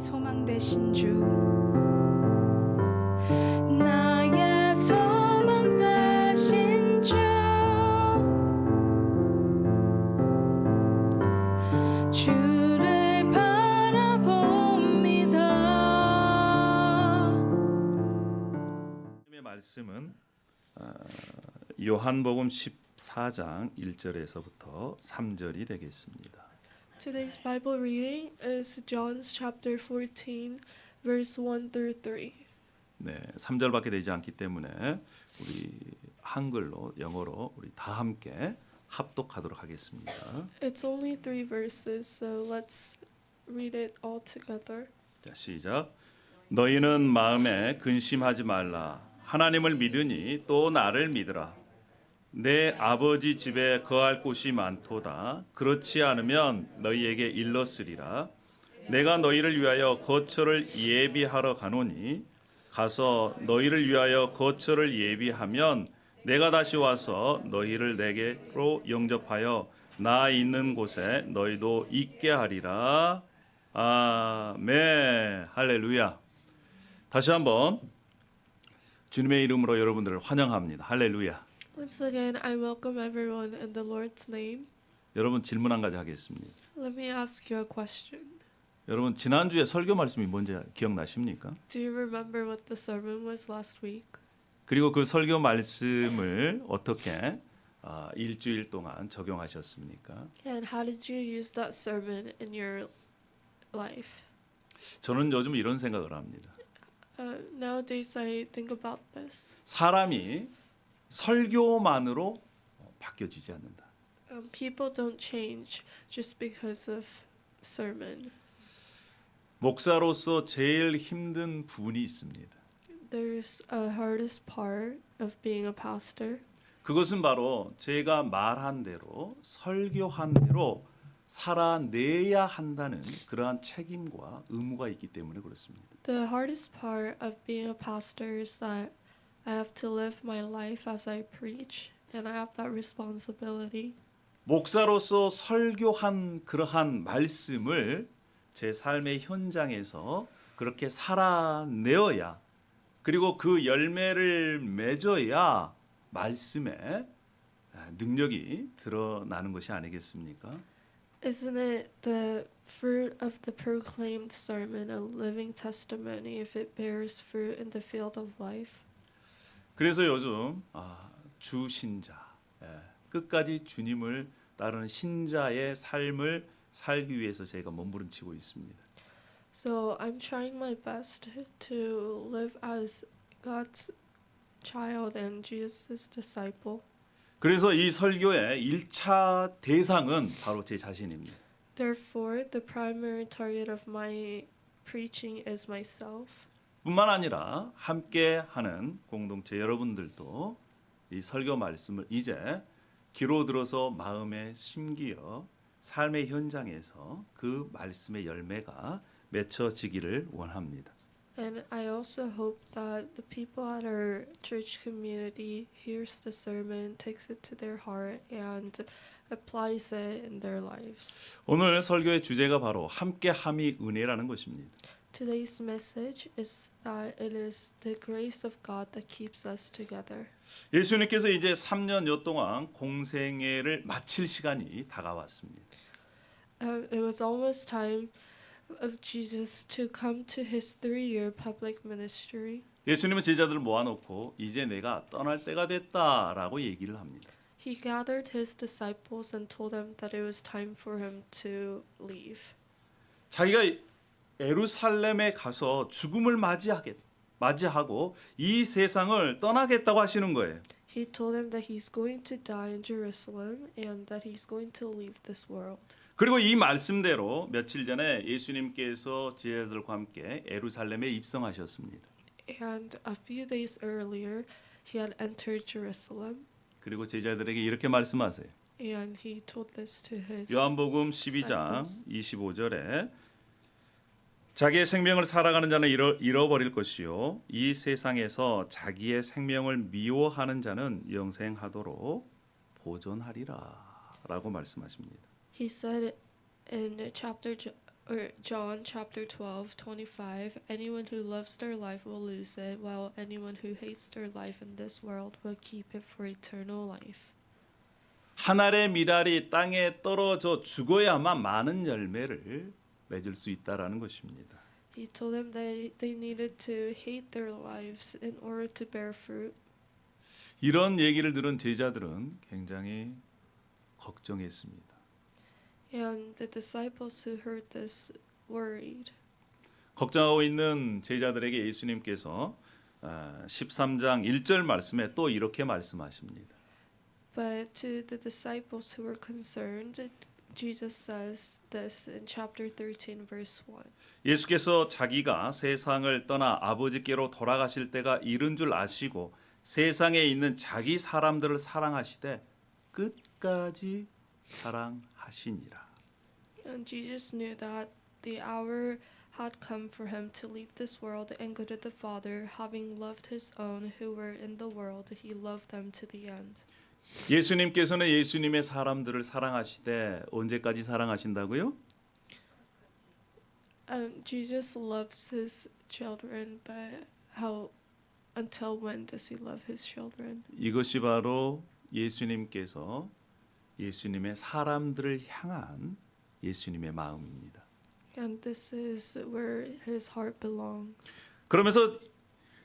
소망 되신 주 나의 소망 되신 주 주를 바라봅니다. 하나님의 말씀은 요한복음 14장 1절에서부터 3절이 되겠습니다. Today's Bible reading is John's chapter 14, verse 1 through 3. 네, 3절밖에 되지 않기 때문에 우리 한글로 영어로 우리 다 함께 합독하도록 하겠습니다. It's only 3 verses, so let's read it all together. 자, 시작. 너희는 마음에 근심하지 말라. 하나님을 믿으니 또 나를 믿으라. 내 아버지 집에 거할 곳이 많도다. 그렇지 않으면 너희에게 일렀으리라. 내가 너희를 위하여 거처를 예비하러 가노니 가서 너희를 위하여 거처를 예비하면 내가 다시 와서 너희를 내게로 영접하여 나 있는 곳에 너희도 있게 하리라. 아멘. 할렐루야. 다시 한번 주님의 이름으로 여러분들을 환영합니다. 할렐루야. Once again, I welcome everyone in the Lord's name. 여러분 질문 한 가지 하겠습니다. Let me ask you a question. 여러분 지난주에 설교 말씀이 뭔지 기억나십니까? Do you remember what the sermon was last week? 그리고 그 설교 말씀을 어떻게 일주일 동안 적용하셨습니까? And how did you use that sermon in your life? 저는 요즘 이런 생각을 합니다. Nowadays, I think about this. 사람이 설교만으로 바뀌어지지 않는다. People don't change just because of sermon. 목사로서 제일 힘든 부분이 있습니다. There's a hardest part of being a pastor. 그것은 바로 제가 말한 대로 설교한 대로 살아내야 한다는 그러한 책임과 의무가 있기 때문에 그렇습니다. The hardest part of being a pastor is that I have to live my life as I preach, and I have that responsibility. 목사로서 설교한 그러한 말씀을 제 삶의 현장에서 그렇게 살아내어야 그리고 그 열매를 맺어야 말씀의 능력이 드러나는 것이 아니겠습니까? Isn't it the fruit of the proclaimed sermon a living testimony if it bears fruit in the field of life? 그래서 요즘 주신자 끝까지 주님을 따르는 신자의 삶을 살기 위해서 제가 몸부림치고 있습니다. So I'm trying my best to live as God's child and Jesus' disciple. 그래서 이 설교의 1차 대상은 바로 제 자신입니다. Therefore, the primary target of my preaching is myself. 뿐만 아니라 함께 하는 공동체 여러분들도 이 설교 말씀을 이제 귀로 들어서 마음에 심기어 삶의 현장에서 그 말씀의 열매가 맺혀지기를 원합니다. And I also hope that the people at our church community hears the sermon, takes it to their heart, and applies it in their lives. 오늘 설교의 주제가 바로 함께함이 은혜라는 것입니다. Today's message is that it is the grace of God that keeps us together. 예수님께서 이제 3년여 동안 공생애를 마칠 시간이 다가왔습니다. It was almost time of Jesus to come to his 3-year public ministry. 예수님은 제자들을 모아놓고 이제 내가 떠날 때가 됐다라고 얘기를 합니다. He gathered his disciples and told them that it was time for him to leave. 자기가 예루살렘에 가서 죽음을 맞이하고 이 세상을 떠나겠다고 하시는 거예요. He told them that he's going to die in Jerusalem and that he's going to leave this world. 그리고 이 말씀대로 며칠 전에 예수님께서 제자들과 함께 예루살렘에 입성하셨습니다. And a few days earlier, he had entered Jerusalem. 그리고 제자들에게 이렇게 말씀하세요. And he told this to his 요한복음 12장 25절에 자기의 생명을 살아가는 자는 잃어버릴 것이요 이 세상에서 자기의 생명을 미워하는 자는 영생하도록 보존하리라 라고 말씀하십니다. He said in chapter or John chapter 12:25, anyone who loves their life will lose it, while anyone who hates their life in this world will keep it for eternal life. 한 알의 밀알이 땅에 떨어져 죽어야만 많은 열매를 맺을 수 있다라는 것입니다. He told them that they needed to hate their lives in order to bear fruit. 이런 얘기를 들은 제자들은 굉장히 걱정했습니다. And the disciples who heard this worried. 걱정하고 있는 제자들에게 예수님께서 13장 1절 말씀에 또 이렇게 말씀하십니다. But to the disciples who were concerned, Jesus says this in chapter 13 verse 1. 예수께서 자기가 세상을 떠나 아버지께로 돌아가실 때가 이른 줄 아시고 세상에 있는 자기 사람들을 사랑하시되 끝까지 사랑하시니라. And Jesus knew that the hour had come for him to leave this world and go to the Father. Having loved his own who were in the world, he loved them to the end. 예수님께서는 예수님의 사람들을 사랑하시되 언제까지 사랑하신다고요? Jesus loves his children, but how until when does he love his children? 이것이 바로 예수님께서 예수님의 사람들을 향한 예수님의 마음입니다. And this is where his heart belongs. 그러면서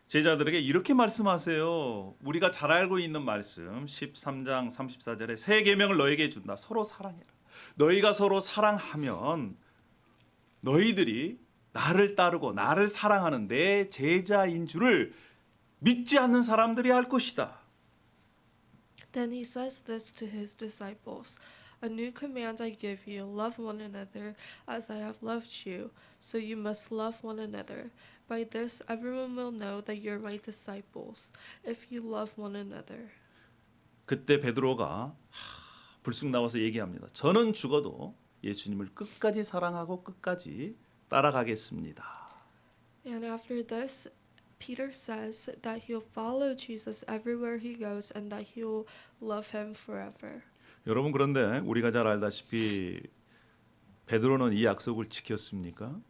제자들에게 이렇게 말씀하세요. 우리가 잘 알고 있는 말씀 13장 34절에 새 계명을 너에게 준다. 서로 사랑해라. 너희가 서로 사랑하면 너희들이 나를 따르고 나를 사랑하는 내 제자인 줄을 믿지 않는 사람들이 알 것이다. Then he says this to his disciples. A new command I give you, love one another as I have loved you, so you must love one another. By this everyone will know that you're my disciples, if you love one another. 그때 베드로가 불쑥 나와서 얘기합니다. 저는 죽어도 예수님을 끝까지 사랑하고 끝까지 따라가겠습니다. And after this, Peter says that he'll follow Jesus everywhere he goes and that he'll love him forever. 여러분 그런데 우리가 잘 알다시피 베드로는 이 약속을 지켰습니까?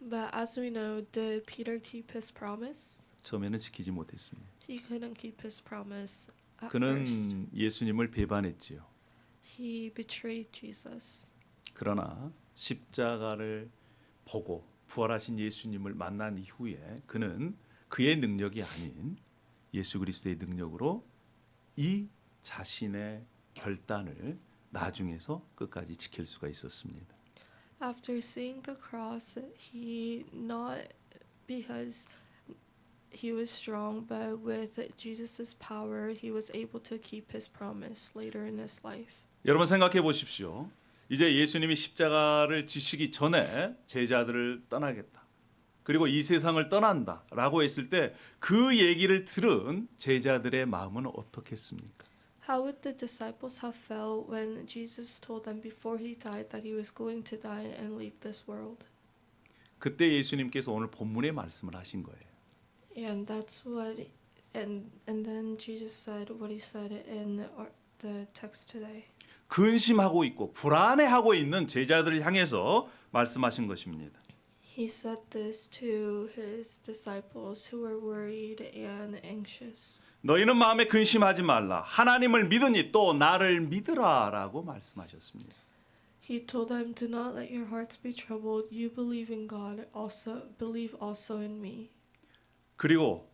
But as we know, did Peter keep his promise? 처음에는 지키지 못했습니다. He couldn't keep his promise at 그는 first. 예수님을 배반했지요. He betrayed Jesus. 그러나 십자가를 보고 부활하신 예수님을 만난 이후에 그는 그의 능력이 아닌 예수 그리스도의 능력으로 이 자신의 결단을 나중에서 끝까지 지킬 수가 있었습니다. After seeing the cross, he not because he was strong, but with Jesus' power, he was able to keep his promise later in his life. 여러분 생각해 보십시오. 이제 예수님이 십자가를 지시기 전에 제자들을 떠나겠다. 그리고 이 세상을 떠난다라고 했을 때 그 얘기를 들은 제자들의 마음은 어떻겠습니까? How would the disciples have felt when Jesus told them before he died that he was going to die and leave this world? 그때 예수님께서 오늘 본문의 말씀을 하신 거예요. And that's what, and then Jesus said what he said in the text today. 근심하고 있고 불안해하고 있는 제자들을 향해서 말씀하신 것입니다. He said this to his disciples who were worried and anxious. 너희는 마음에 근심하지 말라. 하나님을 믿으니 또 나를 믿으라라고 말씀하셨습니다. He told them, "Do not let your hearts be troubled. You believe in God, believe also in me." 그리고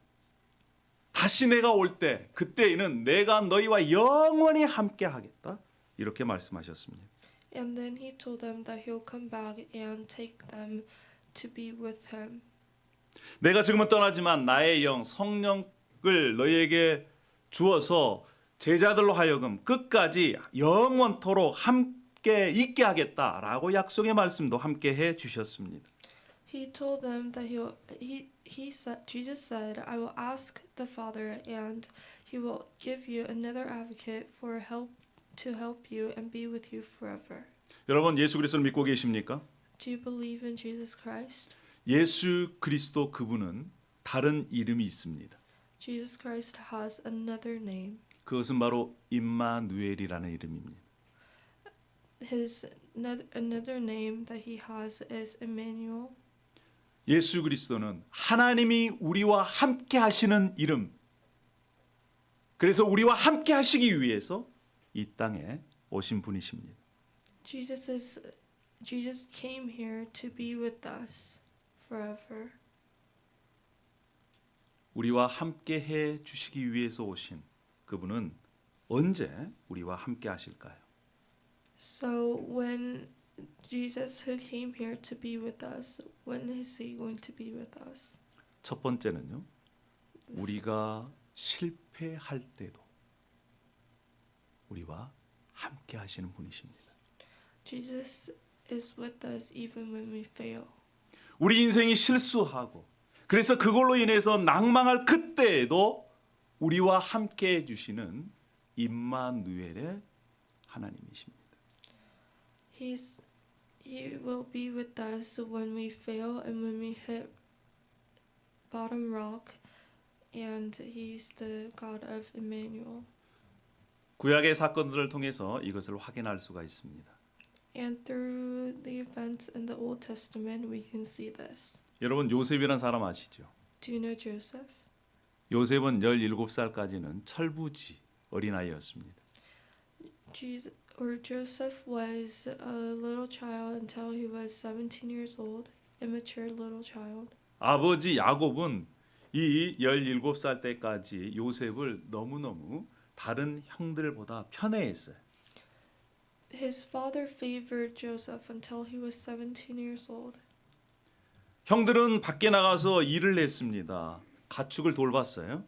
다시 내가 올 때 그때에는 내가 너희와 영원히 함께 하겠다. 이렇게 말씀하셨습니다. And then he told them that he'll come back and take them to be with him. 내가 지금은 떠나지만 나의 영 성령을 너희에게 주어서 제자들로 하여금 끝까지 영원토록 함께 있게 하겠다라고 약속의 말씀도 함께 해 주셨습니다. He told them that he said, Jesus said, "I will ask the Father, and he will give you another advocate to help you and be with you forever." 여러분 예수 그리스도를 믿고 계십니까? Do you believe in Jesus Christ? 예수 그리스도 그분은 다른 이름이 있습니다. Jesus Christ has another name. 그것은 바로 임마누엘이라는 이름입니다. his another name that he has is Emmanuel. 예수 그리스도는 하나님이 우리와 함께 하시는 이름. 그래서 우리와 함께 하시기 위해서 이 땅에 오신 분이십니다. Jesus came here to be with us forever. 우리와 함께 해 주시기 위해서 오신 그분은 언제 우리와 함께 하실까요? So when Jesus who came here to be with us, when is he going to be with us? 첫 번째는요. 우리가 실패할 때도 우리와 함께 하시는 분이십니다. Jesus is with us even when we fail. 우리 인생이 실수하고 그래서 그걸로 인해서 낭망할 그때에도 우리와 함께 해 주시는 임마누엘의 하나님이십니다. He will be with us when we fail and when we hit bottom rock, and he's the God of Emmanuel. 구약의 사건들을 통해서 이것을 확인할 수가 있습니다. And through the events in the Old Testament, we can see this. 여러분 요셉이라는 사람 아시죠? Do you know Joseph? 요셉은 17살까지는 철부지 어린아이였습니다. Joseph was a little child until he was 17 years old, immature little child. 아버지 야곱은 이 17살 때까지 요셉을 너무너무 다른 형들보다 편애했어요. His father favored Joseph until he was 17 years old. 형들은 밖에 나가서 일을 했습니다. 가축을 돌봤어요.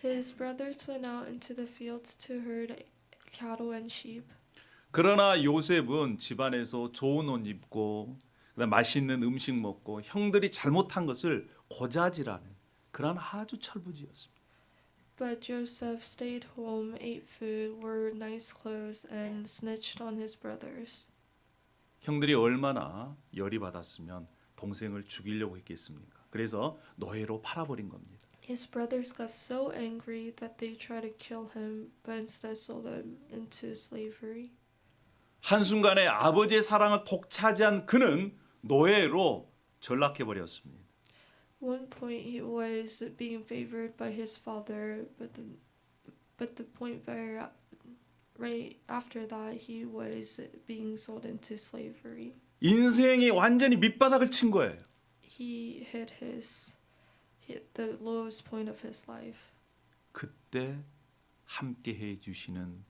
His brothers went out into the fields to herd cattle and sheep. 그러나 요셉은 집안에서 좋은 옷 입고 그다음 맛있는 음식 먹고 형들이 잘못한 것을 고자질하는 그런 아주 철부지였습니다. But Joseph stayed home, ate food, wore nice clothes, and snitched on his brothers. 형들이 얼마나 열이 받았으면 동생을 죽이려고 했겠습니까? 그래서 노예로 팔아버린 겁니다. His brothers got so angry that they tried to kill him, but instead sold him into slavery. 한순간에 아버지의 사랑을 독차지한 그는 노예로 전락해 버렸습니다. One point he was being favored by his father, but the point right after that he was being sold into slavery. 인생이 완전히 밑바닥을 친 거예요. He hit the lowest point of his life. 그때 함께 해 주시는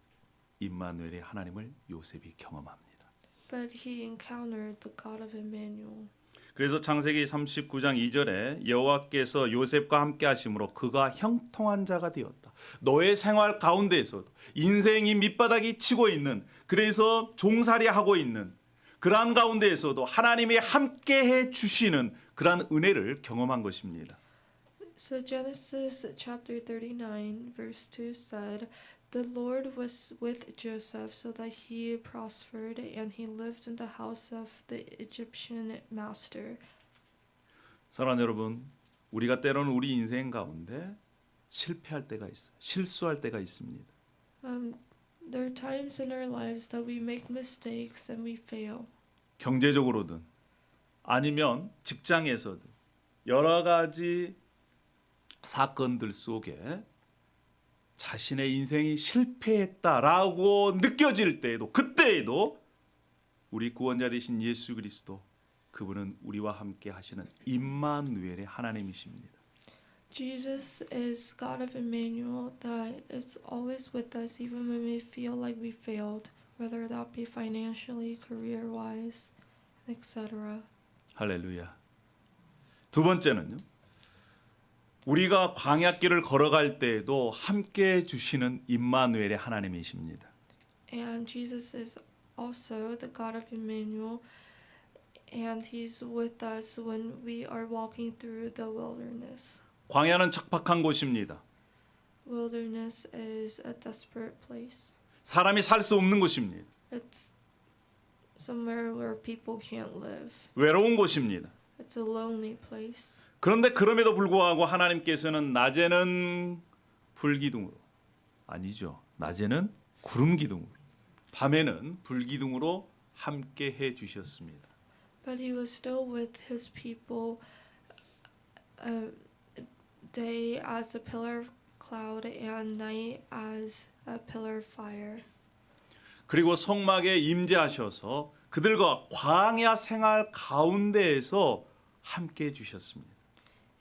임마누엘의 하나님을 요셉이 경험합니다. But he encountered the God of Emmanuel. 그래서 창세기 39장 2절에 여호와께서 요셉과 함께 하심으로 그가 형통한 자가 되었다. 너의 생활 가운데에서도 인생이 밑바닥이 치고 있는 그래서 종살이하고 있는 그러한 가운데에서도 하나님이 함께 해 주시는 그러한 은혜를 경험한 것입니다. So Genesis chapter 39 verse 2 said, "The Lord was with Joseph so that he prospered and he lived in the house of the Egyptian master." 사랑하는 여러분, 우리가 때로는 우리 인생 가운데 실패할 때가 있어요. 실수할 때가 있습니다. There are times in our lives that we make mistakes and we fail. 경제적으로든 아니면 직장에서든 여러 가지 사건들 속에 자신의 인생이 실패했다라고 느껴질 때에도 그때에도 우리 구원자 되신 예수 그리스도 그분은 우리와 함께 하시는 임마누엘의 하나님이십니다. Jesus is God of Emmanuel that is always with us even when we feel like we failed, whether that be financially, career-wise, etc. 할렐루야. 두 번째는요. 우리가 광야길을 걸어갈 때에도 함께 주시는 임마누엘의 하나님이십니다. And Jesus is also the God of Emmanuel, and He's with us when we are walking through the wilderness. 광야는 척박한 곳입니다. Wilderness is a desperate place. 사람이 살 수 없는 곳입니다. It's somewhere where people can't live. 외로운 곳입니다. It's a lonely place. 그런데 그럼에도 불구하고 하나님께서는 낮에는 불기둥으로 아니죠. 낮에는 구름 기둥으로 밤에는 불기둥으로 함께 해 주셨습니다. But he was still with his people day as a pillar of cloud and night as a pillar of fire. 그리고 성막에 임재하셔서 그들과 광야 생활 가운데에서 함께 해 주셨습니다.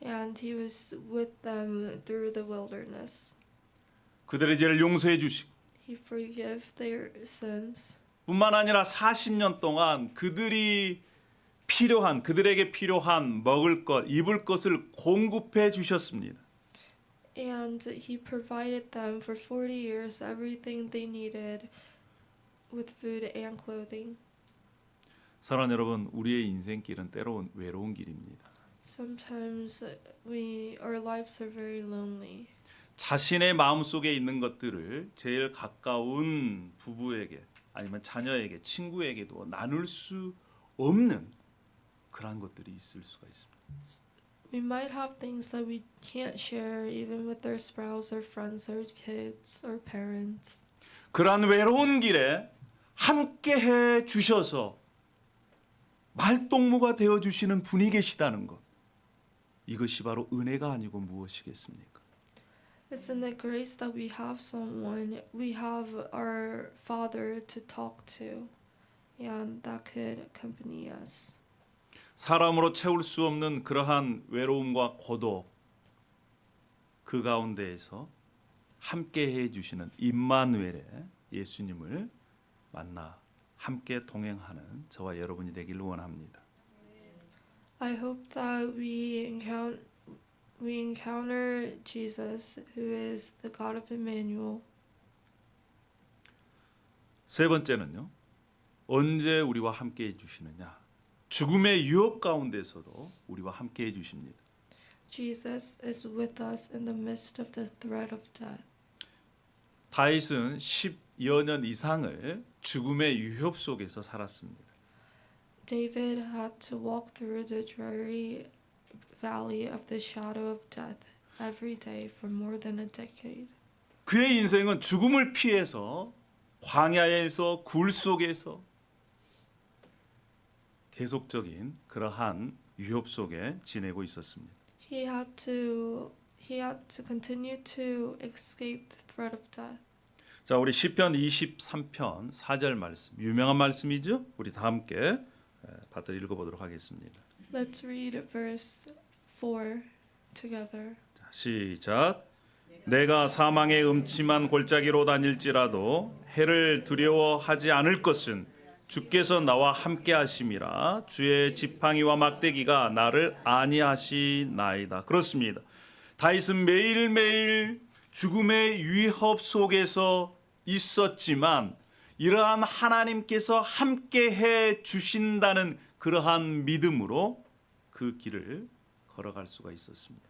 And he was with them through the wilderness. 그들의 죄를 용서해 주시고 He forgave their sins. 뿐만 아니라 40년 동안 그들에게 필요한 먹을 것, 입을 것을 공급해 주셨습니다. And he provided them for 40 years everything they needed with food and clothing. 사랑하는 여러분, 우리의 인생길은 때로는 외로운 길입니다. Sometimes our lives are very lonely. 자신의 마음속에 있는 것들을 제일 가까운 부부에게 아니면 자녀에게, 친구에게도 나눌 수 없는 그런 것들이 있을 수가 있습니다. We might have things that we can't share even with our spouse, our friends, our kids, our parents. 그러한 외로운 길에 함께 해 주셔서 말동무가 되어 주시는 분이 계시다는 것. 이것이 바로 은혜가 아니고 무엇이겠습니까? It's in the grace that we have someone, we have our Father to talk to, and that could accompany us. 사람으로 채울 수 없는 그러한 외로움과 고독 그 가운데에서 함께 해 주시는 임마누엘의 예수님을 만나 함께 동행하는 저와 여러분이 되기를 원합니다. I hope that we encounter Jesus, who is the God of Emmanuel. 세 번째는요. 언제 우리와 함께 해 주시느냐? 죽음의 유혹 가운데서도 우리와 함께 해 주십니다. Jesus is with us in the midst of the threat of death. 다윗은 10여 년 이상을 죽음의 위협 속에서 살았습니다. David had to walk through the dreary valley of the shadow of death every day for more than a decade. 그의 인생은 죽음을 피해서 광야에서 굴 속에서 계속적인 그러한 위협 속에 지내고 있었습니다. He had to continue to escape the threat of death. 자, 우리 시편 23편 4절 말씀, 유명한 말씀이죠? 우리 다 함께 받들어 읽어보도록 하겠습니다. Let's read verse 4 together. 자, 시작. 내가 사망의 음침한 골짜기로 다닐지라도 해를 두려워하지 않을 것은 주께서 나와 함께 하심이라. 주의 지팡이와 막대기가 나를 안위하시나이다. 그렇습니다. 다윗은 매일매일 죽음의 위협 속에서 있었지만 이러한 하나님께서 함께 해 주신다는 그러한 믿음으로 그 길을 걸어갈 수가 있었습니다.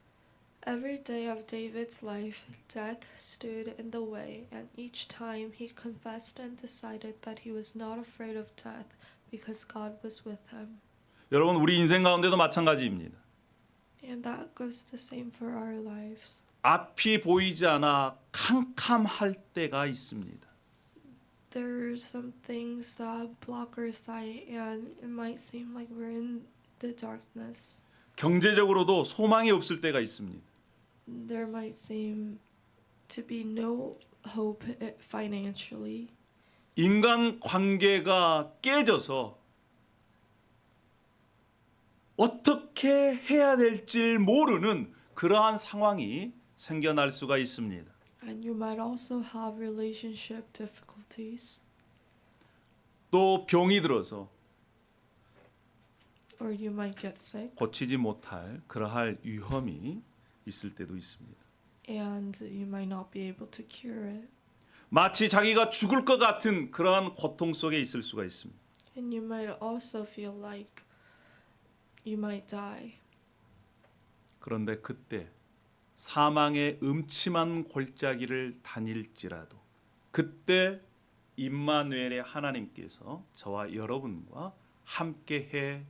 Every day of David's life, death stood in the way, and each time he confessed and decided that he was not afraid of death because God was with him. 여러분, 우리 인생 가운데도 마찬가지입니다. And that goes the same for our lives. 앞이 보이지 않아 캄캄할 때가 있습니다. There are some things that block our sight, and it might seem like we're in the darkness. 경제적으로도 소망이 없을 때가 있습니다. There might seem to be no hope financially. 인간 관계가 깨져서 어떻게 해야 될지 모르는 그러한 상황이 생겨날 수가 있습니다. And you might also have relationship difficulties. 또 병이 들어서 Or you might get sick, 고치지 못할 그러할 위험이 있을 때도 있습니다. and you might not be able to cure it. 마치 자기가 죽을 것 같은 그러한 고통 속에 있을 수가 있습니다. And you might also feel like you might die. 그런데 그때 사망의 음침한 골짜기를 다닐지라도 그때 임마누엘의 하나님께서 저와 여러분과 함께 해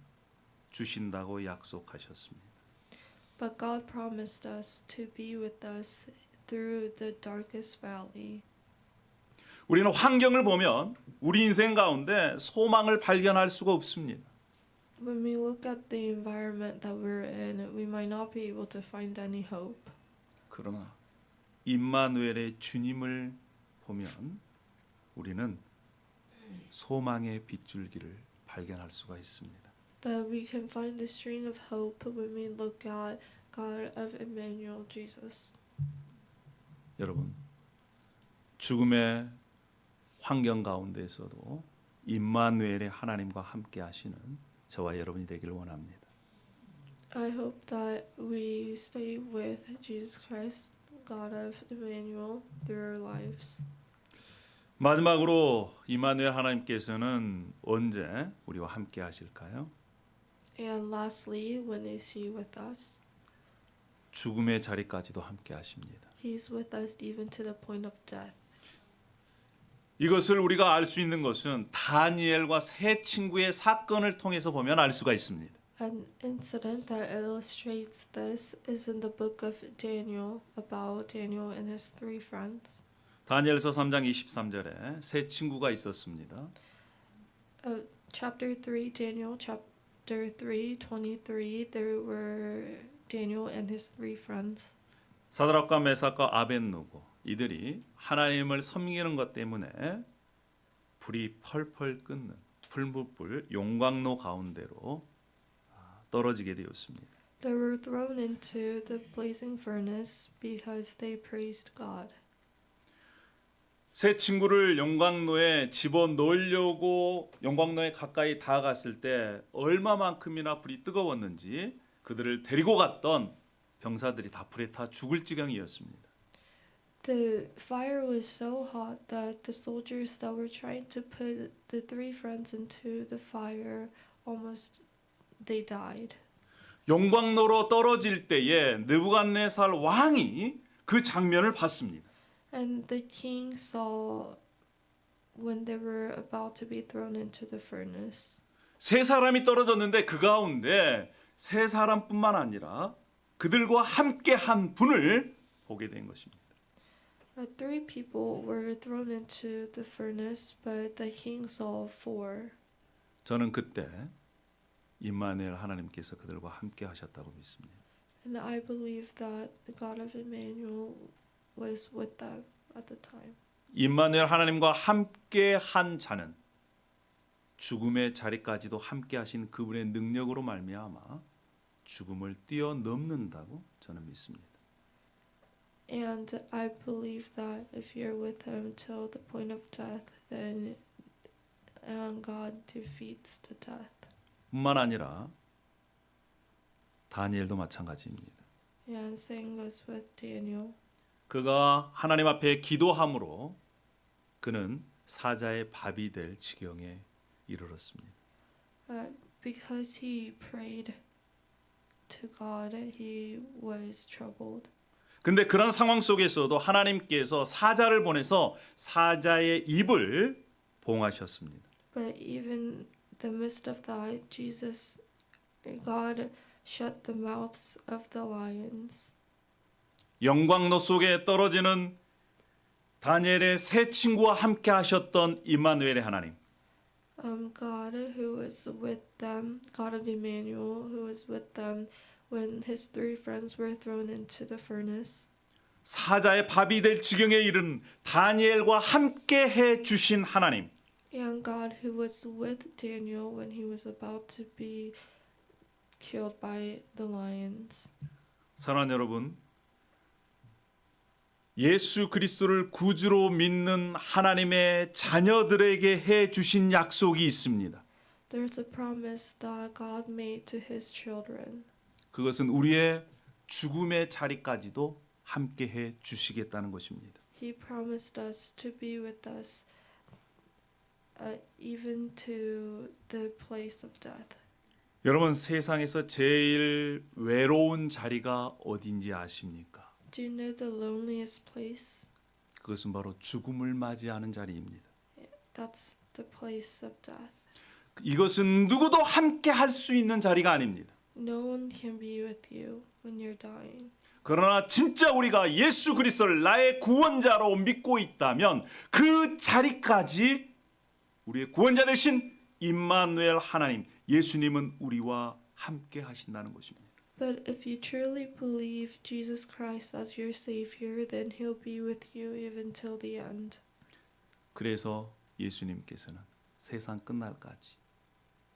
주신다고 약속하셨습니다. But God promised us to be with us through the darkest valley. 우리는 환경을 보면 우리 인생 가운데 소망을 발견할 수가 없습니다. When we look at the environment that we're in, we might not be able to find any hope. 그러나 임마누엘의 주님을 보면 우리는 소망의 빗줄기를 발견할 수가 있습니다. But we can find the string of hope when we look at God of Emmanuel, Jesus. 여러분, 죽음의 환경 가운데에서도 임마누엘의 하나님과 함께 하시는 저와 여러분이 되기를 원합니다. I hope that we stay with Jesus Christ, God of Emmanuel, through our lives. 마지막으로 임마누엘 하나님께서는 언제 우리와 함께 하실까요? And lastly, when is He with us? 죽음의 자리까지도 함께 하십니다. He's with us even to the point of death. 이것을 우리가 알 수 있는 것은 다니엘과 세 친구의 사건을 통해서 보면 알 수가 있습니다. An incident that illustrates this is in the book of Daniel, about Daniel and his three friends. 다니엘서 3장 23절에 세 친구가 있었습니다. Chapter 3, Daniel, chapter 3, 23, there were Daniel and his three friends. 사드락과 메삭과 아벳느고 이들이 하나님을 섬기는 것 때문에 불이 펄펄 끓는 풀무불 용광로 가운데로 떨어지게 되었습니다. They were thrown into the blazing furnace because they praised God. 세 친구를 용광로에 집어넣으려고 용광로에 가까이 다가갔을 때 얼마만큼이나 불이 뜨거웠는지 그들을 데리고 갔던 병사들이 다 불에 타 죽을 지경이었습니다. The fire was so hot that the soldiers that were trying to put the three friends into the fire almost they died. 용광로로 떨어질 때에 느부갓네살 왕이 그 장면을 봤습니다. And the king saw when they were about to be thrown into the furnace. 세 사람이 떨어졌는데 그 가운데 세 사람뿐만 아니라 그들과 함께 한 분을 보게 된 것입니다. Three people were thrown into the furnace, but the king saw four. 저는 그때 임마누엘 하나님께서 그들과 함께 하셨다고 믿습니다. And I believe that the God of Emmanuel was with them at the time. 임마누엘 하나님과 함께 한 자는 죽음의 자리까지도 함께 하신 그분의 능력으로 말미암아 죽음을 뛰어넘는다고 저는 믿습니다. And I believe that if you're with him till the point of death, then God defeats the death. 뿐만 아니라 다니엘도 마찬가지입니다. And same goes with Daniel. 그가 하나님 앞에 기도함으로 그는 사자의 밥이 될 지경에 이르렀습니다. Because he prayed to God, he was troubled. 근데 그런 상황 속에서도 하나님께서 사자를 보내서 사자의 입을 봉하셨습니다. But even the midst of that, God shut the mouths of the lions. 영광로 속에 떨어지는 다니엘의 세 친구와 함께 하셨던 임마누엘의 하나님. God who was with them, God of Emmanuel, who was with them when his three friends were thrown into the furnace. 사자의 밥이 될 지경에 이른 다니엘과 함께 해 주신 하나님. And God who was with Daniel when he was about to be killed by the lions. 사랑하는 여러분, 예수 그리스도를 구주로 믿는 하나님의 자녀들에게 해 주신 약속이 있습니다. There's a promise that God made to his children. 그것은 우리의 죽음의 자리까지도 함께 해 주시겠다는 것입니다. He promised us to be with us even to the place of death. 여러분, 세상에서 제일 외로운 자리가 어딘지 아십니까? Do you know the loneliest place? 그것은 바로 죽음을 맞이하는 자리입니다. That's the place of death. 이것은 누구도 함께 할 수 있는 자리가 아닙니다. No one can be with you when you're dying. 그러나 진짜 우리가 예수 그리스도를 나의 구원자로 믿고 있다면 그 자리까지 우리의 구원자 되신 임마누엘 하나님, 예수님은 우리와 함께 하신다는 것입니다. But if you truly believe Jesus Christ as your Savior, then He'll be with you even till the end. 그래서 예수님께서는 세상 끝날까지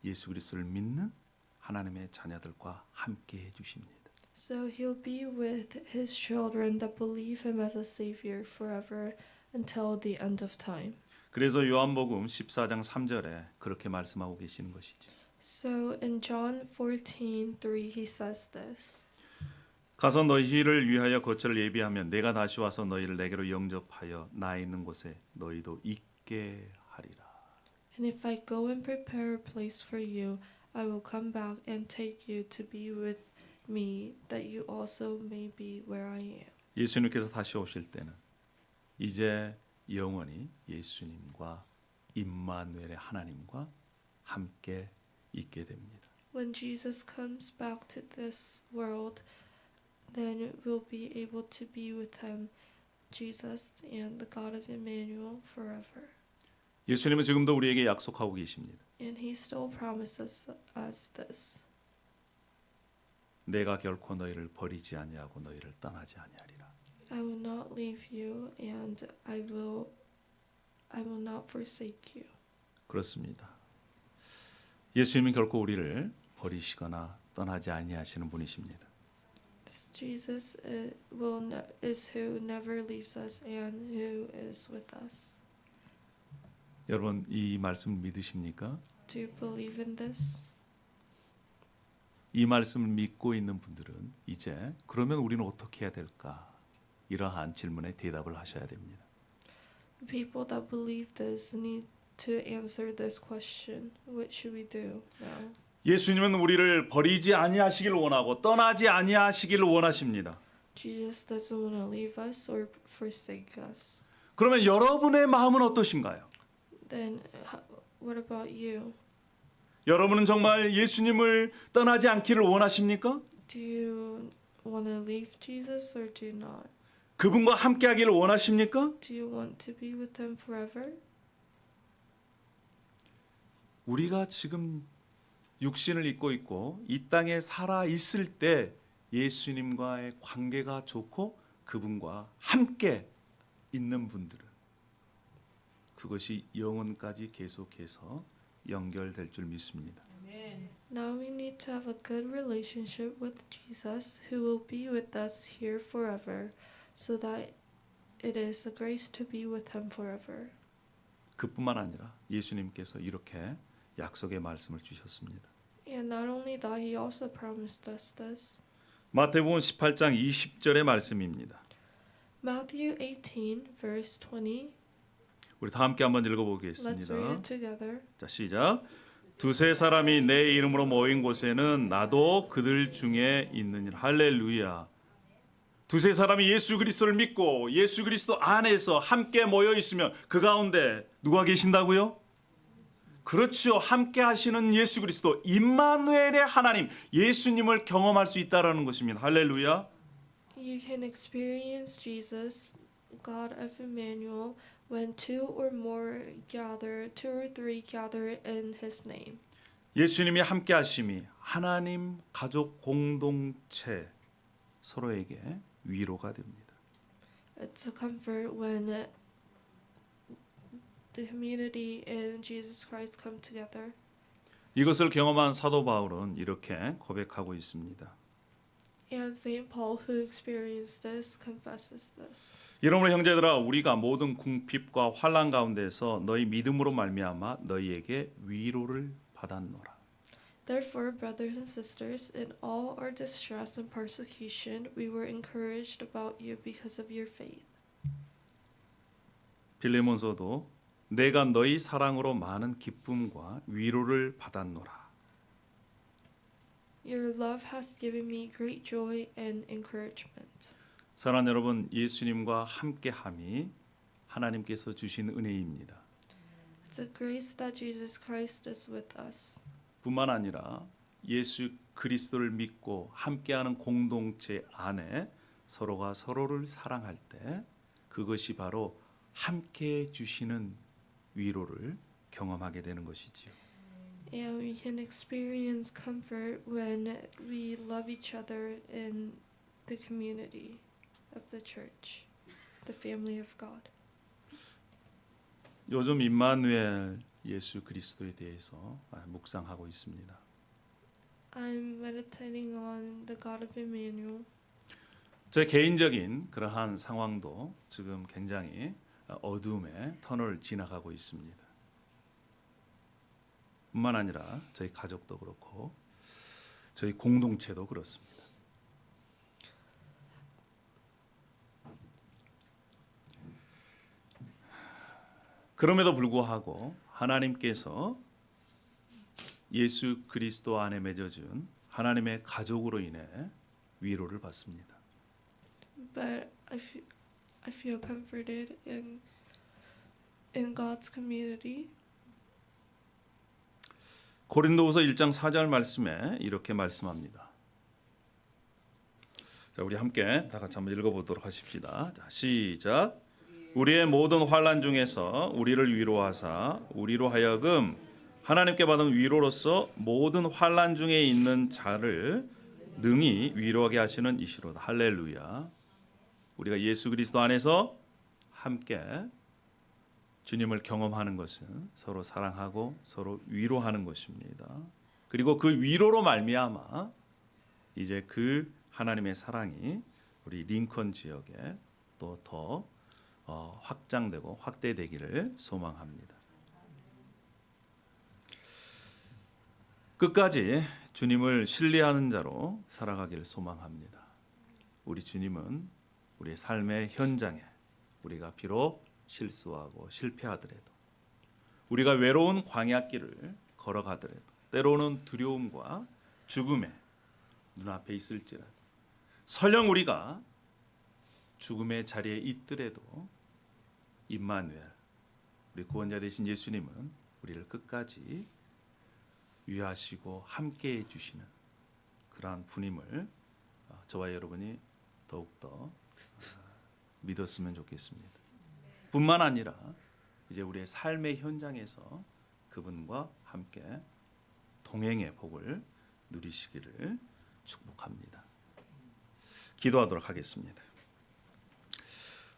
예수 그리스도를 믿는 하나님의 자녀들과 함께 해주십니다. So He'll be with His children that believe Him as a Savior forever until the end of time. 그래서 요한복음 14장 3절에 그렇게 말씀하고 계시는 것이죠. So in John 14:3 He says this. 가서 너희를 위하여 거처를 예비하면 내가 다시 와서 너희를 내게로 영접하여 나 있는 곳에 너희도 있게 하리라. And if I go and prepare a place for you, I will come back and take you to be with me, that you also may be where I am. 예수님께서 다시 오실 때는 이제 영원히 예수님과 임마누엘의 하나님과 함께 있게 됩니다. When Jesus comes back to this world, then we'll be able to be with Him, Jesus and the God of Emmanuel forever. 예수님은 지금도 우리에게 약속하고 계십니다. And He still promises us this. 내가 결코 너희를 버리지 아니하고 너희를 떠나지 아니하리라. I will not leave you, and I will not forsake you. 그렇습니다. 예수님은 결코 우리를 버리시거나 떠나지 아니하시는 분이십니다. Jesus is who never leaves us and who is with us. 여러분 이 말씀 믿으십니까? Do you believe in this? 이 말씀을 믿고 있는 분들은 이제 그러면 우리는 어떻게 해야 될까? 이러한 질문에 대답을 하셔야 됩니다. People that believe this need to answer this question. What should we do now? 예수님은 우리를 버리지 아니하시길 원하고 떠나지 아니하시기를 원하십니다. Jesus doesn't want to leave us or forsake us. 그러면 여러분의 마음은 어떠신가요? Then what about you? 여러분은 정말 예수님을 떠나지 않기를 원하십니까? Do you want to leave Jesus or do you not? 그분과 함께하기를 원하십니까? Do you want to be with Him forever? 우리가 지금 육신을 입고 있고 이 땅에 살아 있을 때 예수님과의 관계가 좋고 그분과 함께 있는 분들은 그것이 영원까지 계속해서 연결될 줄 믿습니다. Now we need to have a good relationship with Jesus, who will be with us here forever, so that it is a grace to be with Him forever. 그뿐만 아니라 예수님께서 이렇게 약속의 말씀을 주셨습니다. And not only that, He also promised us this. 마태복음 18장 20절의 말씀입니다. Matthew 18, verse 20. 우리 다 함께 한번 Let's read 읽어보겠습니다. it together. 자, 시작. 두세 사람이 내 이름으로 모인 곳에는 나도 그들 중에 있느니라. 할렐루야. 두세 사람이 예수 그리스도를 믿고 예수 그리스도 안에서 함께 모여 있으면 그 가운데 누가 계신다고요? 그렇죠. 함께 하시는 예수 그리스도 임마누엘의 하나님 예수님을 경험할 수 있다라는 것입니다. 할렐루야. You can experience Jesus, God of Emmanuel, when two or three gather in His name. 예수님이 함께 하심이 하나님 가족 공동체 서로에게 위로가 됩니다. It's a comfort when the community and Jesus Christ come together. 이것을 경험한 사도 바울은 이렇게 고백하고 있습니다. And Saint Paul, who experienced this, confesses this. 이러므로 형제들아 우리가 모든 궁핍과 환난 가운데서 너희 믿음으로 말미암아 너희에게 위로를 받았노라. Therefore, brothers and sisters, in all our distress and persecution, we were encouraged about you because of your faith. 빌레몬서도 내가 너희 사랑으로 많은 기쁨과 위로를 받았노라. Your love has given me great joy and encouragement. 사랑하는 여러분, 예수님과 함께함이 하나님께서 주신 은혜입니다. It's a grace that Jesus Christ is with us. 뿐만 아니라 예수 그리스도를 믿고 함께하는 공동체 안에 서로가 서로를 사랑할 때 그것이 바로 함께 주시는 위로를 경험하게 되는 것이지요. And we can experience comfort when we love each other in the community of the church, the family of God. 요즘 임마누엘 예수 그리스도에 대해서 묵상하고 있습니다. I'm meditating on the God of Emmanuel. 제 개인적인 그러한 상황도 지금 굉장히 어두움의 터널을 지나가고 있습니다. 뿐만 아니라 저희 가족도 그렇고 저희 공동체도 그렇습니다. 그럼에도 불구하고 하나님께서 예수 그리스도 안에 맺어준 하나님의 가족으로 인해 위로를 받습니다. But I feel comforted in God's community. 고린도후서 1장 4절 말씀에 이렇게 말씀합니다. 자, 우리 함께 다 같이 한번 읽어보도록 하십시다. 자, 시작. 우리의 모든 환난 중에서 우리를 위로하사 우리로 하여금 하나님께 받은 위로로서 모든 환난 중에 있는 자를 능히 위로하게 하시는 이시로다. 할렐루야. 우리가 예수 그리스도 안에서 함께 주님을 경험하는 것은 서로 사랑하고 서로 위로하는 것입니다. 그리고 그 위로로 말미암아 이제 그 하나님의 사랑이 우리 링컨 지역에 또 더 확장되고 확대되기를 소망합니다. 끝까지 주님을 신뢰하는 자로 살아가기를 소망합니다. 우리 주님은 우리의 삶의 현장에 우리가 비록 실수하고 실패하더라도 우리가 외로운 광야길을 걸어가더라도 때로는 두려움과 죽음에 눈앞에 있을지라도 설령 우리가 죽음의 자리에 있더라도 임마누엘 우리 구원자 되신 예수님은 우리를 끝까지 위하시고 함께해 주시는 그러한 분임을 저와 여러분이 더욱더 믿었으면 좋겠습니다. 뿐만 아니라 이제 우리의 삶의 현장에서 그분과 함께 동행의 복을 누리시기를 축복합니다. 기도하도록 하겠습니다.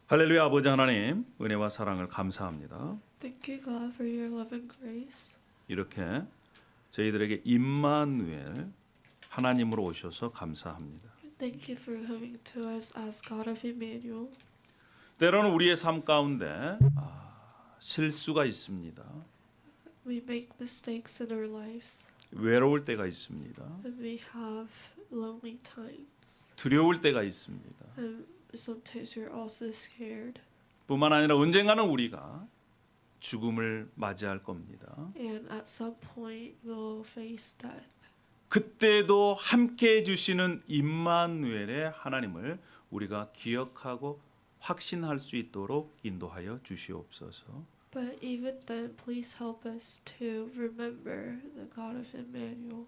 할렐루야. 아버지 하나님, 은혜와 사랑을 감사합니다. Thank you, God, for your love and grace. 이렇게 저희들에게 임마누엘 하나님으로 오셔서 감사합니다. Thank you for coming to us as God of Emmanuel. 때로는 우리의 삶 가운데 실수가 있습니다. We make mistakes in our lives. 외로울 때가 있습니다. And we have lonely times. 두려울 때가 있습니다. And sometimes we're also scared. 뿐만 아니라 언젠가는 우리가 죽음을 맞이할 겁니다. And at some point we'll face death. 그때도 함께 해주시는 임마누엘의 하나님을 우리가 기억하고 확신할 수 있도록 인도하여 주시옵소서. But even then, please help us to remember the God of Emmanuel.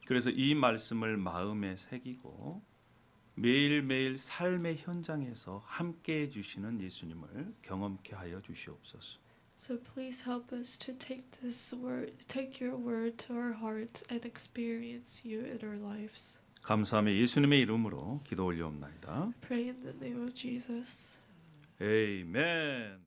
그래서 이 말씀을 마음에 새기고 매일매일 삶의 현장에서 함께 해주시는 예수님을 경험케 하여 주시옵소서. So please help us to take this word, take your word to our hearts and experience you in our lives. 감사하며 예수님의 이름으로 기도 올려옵나이다. Pray in the name of Jesus. 아멘.